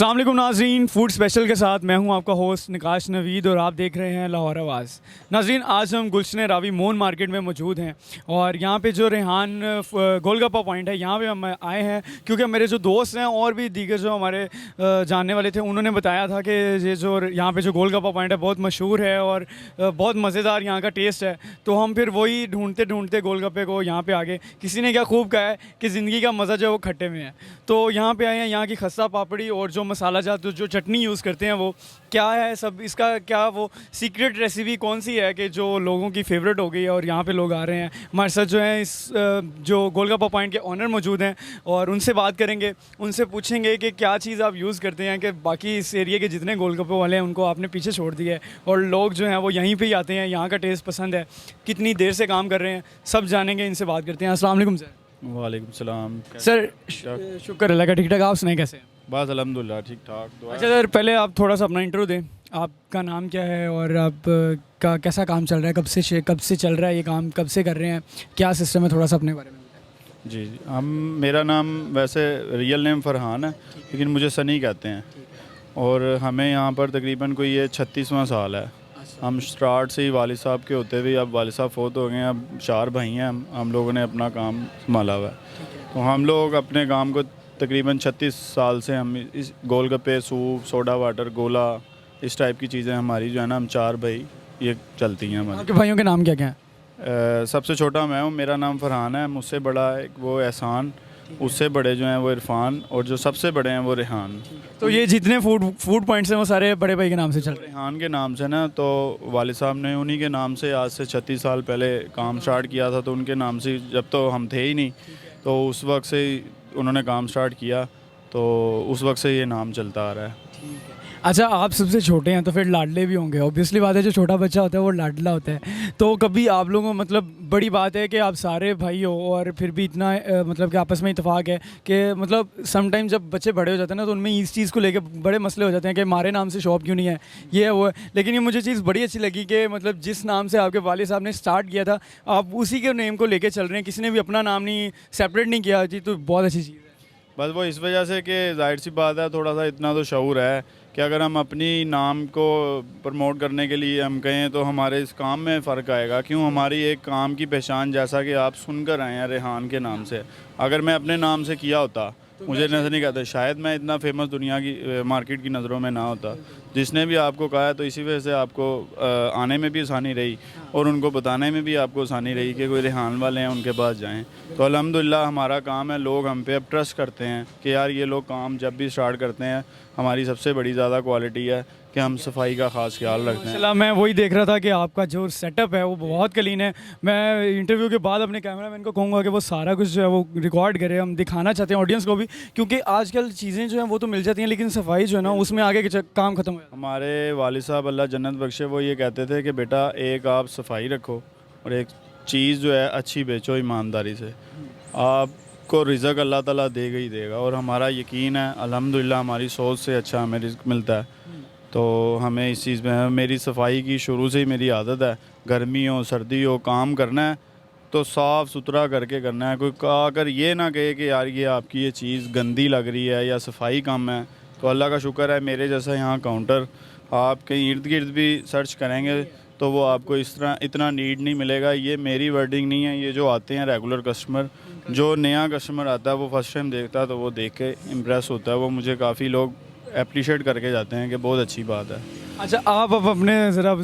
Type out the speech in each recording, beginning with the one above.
अस्सलाम वालेकुम नाज़रीन, फूड स्पेशल के साथ मैं हूं आपका होस्ट निकाश नवीद और आप देख रहे हैं लाहौर आवाज़। नाज़रीन, आज हम गुलशन रावी मोन मार्केट में मौजूद हैं और यहाँ पे जो रेहान गोलगप्पा पॉइंट है, यहाँ पे हम आए हैं क्योंकि मेरे जो दोस्त हैं और भी दीगर जो हमारे जानने वाले थे, उन्होंने बताया था कि ये जो यहाँ पे जो गोलगप्पा पॉइंट है बहुत मशहूर है और बहुत मज़ेदार यहाँ का टेस्ट है। तो हम फिर वही ढूंढते ढूंढते गोलगप्पे को यहाँ पे आ गए। किसी ने क्या खूब कहा है कि ज़िंदगी का मज़ा जो है वो खट्टे में है। तो यहाँ पे आए हैं, यहाँ की खस्ता पापड़ी और जो मसाला जात जो चटनी यूज़ करते हैं वो क्या है, सब इसका क्या वो सीक्रेट रेसिपी कौन सी है कि जो लोगों की फेवरेट हो गई है और यहाँ पे लोग आ रहे हैं। हमारे साथ जो है इस जो गोलगप्पा पॉइंट के ऑनर मौजूद हैं और उनसे बात करेंगे, उनसे पूछेंगे कि क्या चीज़ आप यूज़ करते हैं कि बाकी इस एरिया के जितने गोलगप्पे वाले हैं उनको आपने पीछे छोड़ दिया है और लोग जो हैं वो यहीं पर ही आते हैं, यहाँ का टेस्ट पसंद है, कितनी देर से काम कर रहे हैं, सब जानेंगे, इनसे बात करते हैं। अस्सलाम वालेकुम सर। वालेकुम सलाम सर शुक्र अल्लाह का, ठीक ठाक। आप सुनाए कैसे हैं? बस अल्हम्दुलिल्लाह ठीक ठाक। अच्छा सर, पहले आप थोड़ा सा अपना इंट्रो दें। आपका नाम क्या है और आप का कैसा काम चल रहा है, कब से चल रहा है ये काम, कब से कर रहे हैं, क्या सिस्टम है, थोड़ा सा अपने बारे में बताएं। जी, मेरा नाम वैसे रियल नेम फ़रहान है, लेकिन मुझे सनी कहते हैं और हमें यहाँ पर तकरीबन कोई ये 36वां साल है। हम स्टार्ट से ही वालिद साहब के होते हुए, अब वालिद साहब फ़ौत हो गए हैं, अब 4 भाई हैं, हम लोगों ने अपना काम संभाला हुआ है। तो हम लोग अपने काम को तकरीबन 36 साल से हम इस गोलगप्पे, सूप, सोडा वाटर, गोला, इस टाइप की चीज़ें हमारी जो है ना, हम 4 भाई ये चलती हैं हमारी। आपके भाइयों के नाम क्या क्या हैं? सबसे छोटा मैं हूँ, मेरा नाम फ़रहान है, मुझसे बड़ा है वो एहसान, उससे बड़े जो हैं वो इरफान और जो सबसे बड़े हैं वो रेहान। तो ये जितने फूड पॉइंट्स हैं वो सारे बड़े भाई के नाम से चल रहे हैं? रेहान के नाम से ना, तो वालिद साहब ने उन्हीं के नाम से आज से 36 साल पहले काम स्टार्ट किया था। तो उनके नाम से, जब तो हम थे ही नहीं, तो उस वक्त से उन्होंने काम स्टार्ट किया, तो उस वक्त से ये नाम चलता आ रहा है। अच्छा, आप सबसे छोटे हैं तो फिर लाडले भी होंगे, ऑब्वियसली बात है, जो छोटा बच्चा होता है वो लाडला होता है। तो कभी आप लोगों, मतलब बड़ी बात है कि आप सारे भाई हो और फिर भी इतना मतलब कि आपस में इत्तेफाक है कि मतलब समटाइम जब बच्चे बड़े हो जाते हैं ना तो उनमें इस चीज़ को लेकर बड़े मसले हो जाते हैं कि हमारे नाम से शॉप क्यों नहीं है, ये है वो है। लेकिन ये मुझे चीज़ बड़ी अच्छी लगी कि मतलब जिस नाम से आपके वालिद साहब ने स्टार्ट किया था, आप उसी के नेम को लेकर चल रहे हैं, किसी ने भी अपना नाम नहीं सेपरेट नहीं किया जी, तो बहुत अच्छी चीज़ है। बस वो इस वजह से कि जाहिर सी बात है, थोड़ा सा इतना तो शऊर है कि अगर हम अपनी नाम को प्रमोट करने के लिए हम कहें तो हमारे इस काम में फ़र्क आएगा। क्यों, हमारी एक काम की पहचान, जैसा कि आप सुनकर आए हैं रेहान के नाम से, अगर मैं अपने नाम से किया होता, मुझे नज़र नहीं कहते, शायद मैं इतना फेमस दुनिया की मार्केट की नज़रों में ना होता। जिसने भी आपको कहा है, तो इसी वजह से आपको आने में भी आसानी रही और उनको बताने में भी आपको आसानी रही कि कोई रेहान वाले हैं उनके पास जाएं। तो अल्हम्दुलिल्लाह हमारा काम है, लोग हम पे अब ट्रस्ट करते हैं कि यार ये लोग काम जब भी स्टार्ट करते हैं, हमारी सबसे बड़ी ज़्यादा क्वालिटी है कि हम सफाई का ख़ास ख्याल रखते हैं। माशाल्लाह, मैं वही देख रहा था कि आपका जो सेटअप है वो बहुत क्लीन है। मैं इंटरव्यू के बाद अपने कैमरामैन को कहूँगा कि वो सारा कुछ जो है वो रिकॉर्ड करे, हम दिखाना चाहते हैं ऑडियंस को भी, क्योंकि आजकल चीज़ें जो हैं वो तो मिल जाती हैं लेकिन सफाई जो है ना उसमें आगे के काम ख़त्म हो जाता है। हमारे वालिद साहब अल्लाह जन्नत बख्शे, वो ये कहते थे कि बेटा एक आप सफाई रखो और एक चीज़ जो है अच्छी बेचो ईमानदारी से, आपको रिज़्क अल्लाह ताला देगा ही देगा। और हमारा यकीन है अल्हम्दुलिल्लाह हमारी सोच से अच्छा हमें रिज़्क मिलता है। तो हमें इस चीज़ में, मेरी सफाई की शुरू से ही मेरी आदत है, गर्मी हो सर्दी हो, काम करना है तो साफ़ सुथरा करके करना है। कोई अगर ये ना कहे कि यार ये आपकी ये चीज़ गंदी लग रही है या सफाई कम है, तो अल्लाह का शुक्र है मेरे जैसा यहाँ काउंटर आप कहीं इर्द गिर्द भी सर्च करेंगे तो वो आपको इस तरह इतना नीट नहीं मिलेगा। ये मेरी वर्डिंग नहीं है, ये जो आते हैं रेगुलर कस्टमर, जो नया कस्टमर आता है वो फर्स्ट टाइम देखता है तो वो देख के इम्प्रेस होता है। वो मुझे काफ़ी लोग अप्रिशिएट करके जाते हैं कि बहुत अच्छी बात है। अच्छा, आप अब अपने ज़रा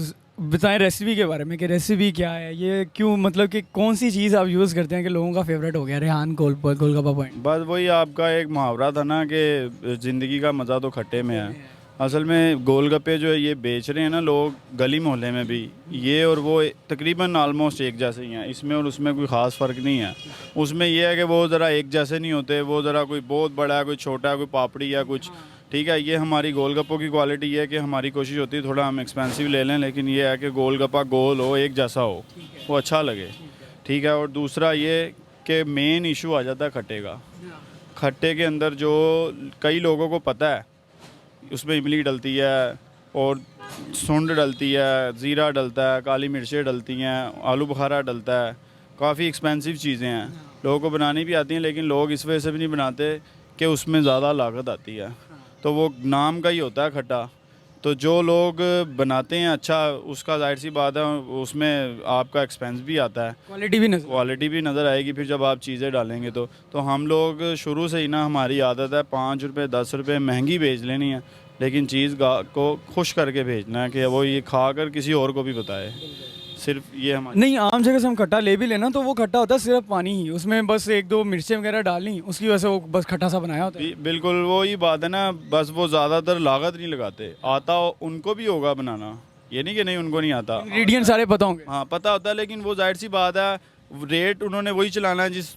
बताएं रेसिपी के बारे में कि रेसिपी क्या है, ये क्यों, मतलब कि कौन सी चीज़ आप यूज़ करते हैं कि लोगों का फेवरेट हो गया रेहान गोलगप्पा पॉइंट? बस वही आपका एक मुहावरा था ना कि ज़िंदगी का मज़ा तो खट्टे में है। असल में गोलगप्पे जो है ये बेच रहे हैं ना लोग गली मोहल्ले में भी, ये और वो तकरीबन आलमोस्ट एक जैसे ही हैं, इसमें और उसमें कोई ख़ास फ़र्क नहीं है। उसमें यह है कि वो ज़रा एक जैसे नहीं होते, वो ज़रा कोई बहुत बड़ा है, कोई छोटा है, कोई पापड़ी या कुछ, ठीक है। ये हमारी गोलगप्पों की क्वालिटी ये है कि हमारी कोशिश होती है थोड़ा हम एक्सपेंसिव ले लें, लेकिन ये है कि गोलगप्पा गोल हो, एक जैसा हो, वो अच्छा लगे, ठीक है। और दूसरा ये कि मेन इशू आ जाता है खट्टे का। खट्टे के अंदर जो कई लोगों को पता है उसमें इमली डलती है और सूंड डलती है, ज़ीरा डलता है, काली मिर्चें डलती हैं, आलू बुखारा डलता है, काफ़ी एक्सपेंसिव चीज़ें हैं, लोगों को बनानी भी आती हैं, लेकिन लोग इस वजह से भी नहीं बनाते कि उसमें ज़्यादा लागत आती है। तो वो नाम का ही होता है खट्टा। तो जो लोग बनाते हैं अच्छा, उसका जाहिर सी बात है उसमें आपका एक्सपेंस भी आता है, क्वालिटी भी नज़र आएगी फिर जब आप चीज़ें डालेंगे। तो हम लोग शुरू से ही ना, हमारी आदत है 5 रुपये 10 रुपये महंगी बेच लेनी है, लेकिन चीज़ को खुश करके भेजना है कि वो ये खा कर किसी और को भी बताए। सिर्फ ये हमारी नहीं, आम जगह से हम खट्टा ले भी लेना तो वो खट्टा होता है सिर्फ पानी ही, उसमें बस 1-2 मिर्चें वगैरह डालनी, उसकी वजह से वो बस खट्टा सा बनाया होता है। बिल्कुल वही बात है ना, बस वो ज़्यादातर लागत नहीं लगाते। आता उनको भी होगा बनाना, ये नहीं कि नहीं उनको नहीं आता, इंग्रेडिएंट सारे पता होंगे। हाँ पता होता है, लेकिन वो जाहिर सी बात है रेट उन्होंने वही चलाना है जिस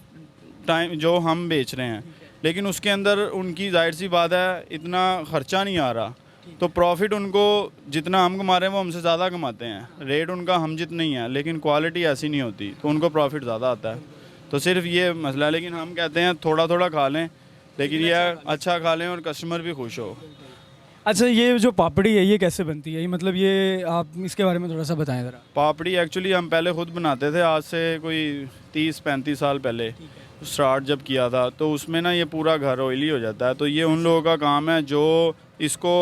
टाइम जो हम बेच रहे हैं, लेकिन उसके अंदर उनकी जाहिर सी बात है इतना ख़र्चा नहीं आ रहा, तो प्रॉफिट उनको जितना हम कमा रहे हैं वो हमसे ज़्यादा कमाते हैं। रेट उनका हम जितना ही है, लेकिन क्वालिटी ऐसी नहीं होती, तो उनको प्रॉफिट ज़्यादा आता है। तो सिर्फ ये मसला है, लेकिन हम कहते हैं थोड़ा थोड़ा खा लें, लेकिन ये अच्छा खा लें और कस्टमर भी खुश हो। अच्छा, ये जो पापड़ी है ये कैसे बनती है? ये मतलब ये आप इसके बारे में थोड़ा सा बताएं ज़रा। पापड़ी एक्चुअली हम पहले खुद बनाते थे, आज से कोई 30-35 साल पहले स्टार्ट जब किया था, तो उसमें ना ये पूरा घर ऑयली हो जाता है। तो ये उन लोगों का काम है जो इसको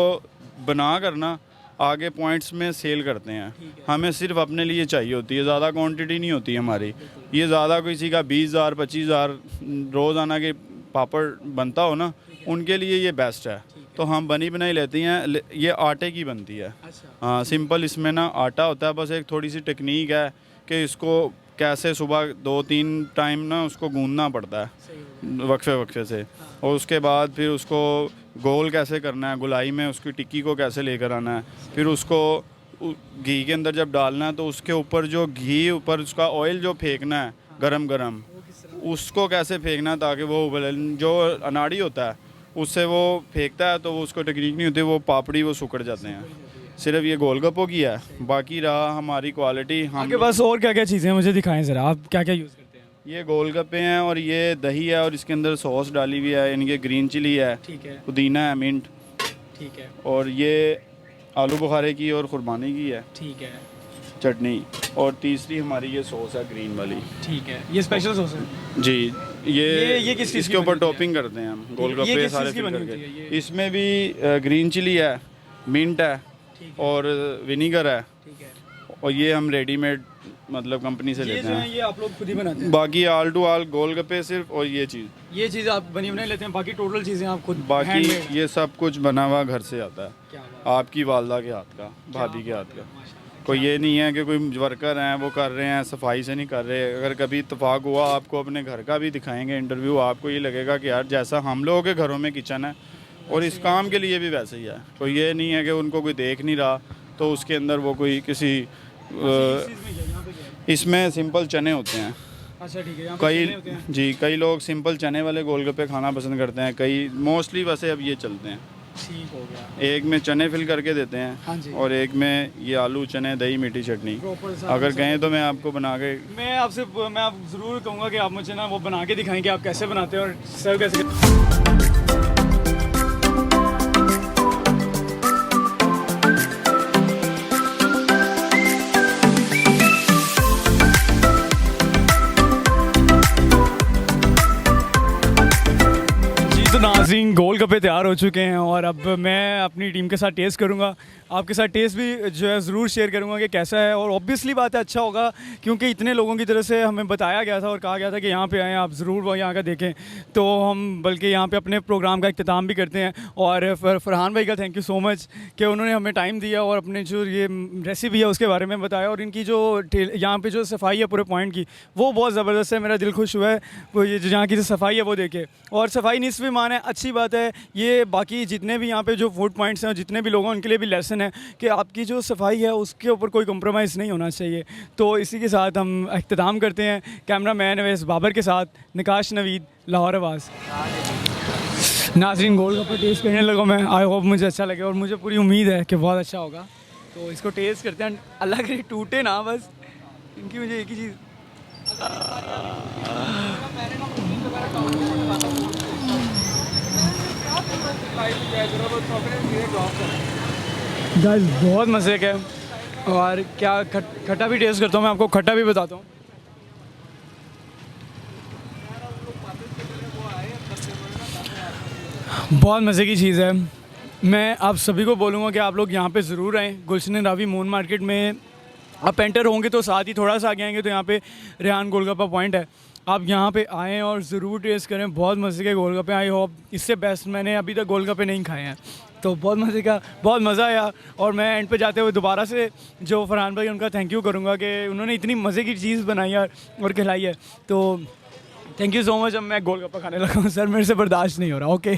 बना कर ना आगे पॉइंट्स में सेल करते हैं। हमें सिर्फ अपने लिए चाहिए होती है, ज़्यादा क्वांटिटी नहीं होती हमारी। ये ज़्यादा किसी का 20,000 25,000 रोज़ाना के पापड़ बनता हो ना, उनके लिए ये बेस्ट है। तो हम बनी बनाई लेती हैं, ये आटे की बनती है। हाँ सिंपल, इसमें ना आटा होता है, बस एक थोड़ी सी टेक्निक है कि इसको कैसे सुबह 2-3 टाइम ना उसको गूंदना पड़ता है वक्फे से, और उसके बाद फिर उसको गोल कैसे करना है, गुलाई में उसकी टिक्की को कैसे लेकर आना है, फिर उसको घी के अंदर जब डालना है तो उसके ऊपर जो घी ऊपर उसका ऑयल जो फेंकना है गरम गरम, उसको कैसे फेंकना है ताकि वो जो अनाड़ी होता है उससे वो फेंकता है, तो वो उसको टेक्निक नहीं होती, वो पापड़ी वो सुकड़ जाते हैं। सिर्फ ये गोलगप्पों की है, बाकी रहा हमारी क्वालिटी। आपके पास और क्या क्या चीज़ें हैं मुझे दिखाएं ज़रा, आप क्या क्या यूज़ करते हैं? ये गोलगप्पे हैं और ये दही है और इसके अंदर सॉस डाली हुई है, यानी कि ग्रीन चिली है, ठीक है, पुदीना है, मिंट, ठीक है, और ये आलू बुखारे की और कुर्बानी की है, ठीक है, चटनी, और तीसरी हमारी ये सॉस है ग्रीन वाली। ठीक है, ये स्पेशल सॉस है जी। ये किस चीज़ इसके की ऊपर बनी होती है? टॉपिंग करते हैं हम ये गोलगप्पे किस सारे चीज़ की फिल बनी होती है करके। ये? इसमें भी ग्रीन चिली है, मिंट है और विनीगर है, ठीक है। और ये हम रेडीमेड मतलब कंपनी से ये लेते जो है हैं। ये आप लोग खुद ही बनाते हैं? बाकी आल टू आल गोलगप्पे सिर्फ, और ये चीज़ आप बनी बनाई लेते हैं, बाकी टोटल चीज़ें आप खुद बाकी handmade? ये सब कुछ बना हुआ घर से आता है, क्या बात आपकी वालदा के हाथ का, भाभी के हाथ का। कोई ये नहीं है कि कोई वर्कर हैं वो कर रहे हैं, सफाई से नहीं कर रहे। अगर कभी इत्तेफाक हुआ आपको अपने घर का भी दिखाएंगे इंटरव्यू, आपको ये लगेगा कि यार जैसा हम लोगों के घरों में किचन है और इस काम के लिए भी वैसे ही है। कोई ये नहीं है कि उनको कोई देख नहीं रहा तो उसके अंदर वो कोई किसी इसमें सिंपल चने होते हैं। अच्छा ठीक है, यहाँ पे कई चने होते हैं। जी कई लोग सिंपल चने वाले गोलगप्पे खाना पसंद करते हैं, कई मोस्टली वैसे अब ये चलते हैं। ठीक हो गया। एक में चने फिल करके देते हैं, हाँ जी। और एक में ये आलू चने दही मीठी चटनी। Proper सा अगर अच्छा। कहें तो मैं आपको बना के मैं आप ज़रूर कहूँगा कि आप मुझे ना वो बना के दिखाएं कि आप कैसे बनाते हैं और सर्व कैसे करते हैं। तो नाज़रीन, गोलगप्पे तैयार हो चुके हैं और अब मैं अपनी टीम के साथ टेस्ट करूंगा। आपके साथ टेस्ट भी जो है ज़रूर शेयर करूंगा कि कैसा है, और ऑब्वियसली बात है अच्छा होगा क्योंकि इतने लोगों की तरफ से हमें बताया गया था और कहा गया था कि यहाँ पे आएँ, आप ज़रूर वो यहाँ का देखें। तो हम बल्कि यहाँ पे अपने प्रोग्राम का इख्तिताम भी करते हैं, और फरहान भाई का थैंक यू सो मच कि उन्होंने हमें टाइम दिया और अपने जो ये रेसिपी है उसके बारे में बताया, और इनकी जो यहाँ पर जो सफाई है पूरे पॉइंट की वो बहुत ज़बरदस्त है। मेरा दिल खुश हुआ है वो ये जहाँ की जो सफाई है वो देखे, और सफाई निस्फ़ ईमान है, अच्छी बात है ये। बाकी जितने भी यहाँ पे जो फूड पॉइंट्स हैं, जितने भी लोग हैं, उनके लिए भी लेसन है कि आपकी जो सफाई है उसके ऊपर कोई कम्प्रोमाइज़ नहीं होना चाहिए। तो इसी के साथ हम इख्तिताम करते हैं। कैमरा मैन अवैस बाबर के साथ निकाश नवीद, लाहौर आवाज़। नाज़रीन, गोलगप्पे टेस्ट करने लगा मैं, आई होप मुझे अच्छा लगे, और मुझे पूरी उम्मीद है कि बहुत अच्छा होगा। तो इसको टेस्ट करते हैं, अल्लाह करे टूटे ना बस, इनकी मुझे एक ही चीज़ गाइस बहुत मज़े का है। और क्या खट्टा भी टेस्ट करता हूँ मैं, आपको खट्टा भी बताता हूँ। बहुत मज़े की चीज़ है, मैं आप सभी को बोलूँगा कि आप लोग यहाँ पे ज़रूर आएँ। गुलशन रावी मोन मार्केट में आप एंटर होंगे तो साथ ही थोड़ा सा आगे आएंगे तो यहाँ पे रेहान गोलगप्पा पॉइंट है। आप यहाँ पे आएँ और ज़रूर टेस्ट करें, बहुत मज़े के गोलगप्पे। आई होप इससे बेस्ट मैंने अभी तक गोलगप्पे नहीं खाए हैं, तो बहुत मज़ा आया। और मैं एंड पे जाते हुए दोबारा से जो फरहान भाई उनका थैंक यू करूँगा कि उन्होंने इतनी मज़े की चीज़ बनाई है और खिलाई है। तो थैंक यू सो मच। अब मैं गोलगप्पा खाने लगा हूँ सर, मेरे से बर्दाश्त नहीं हो रहा। ओके।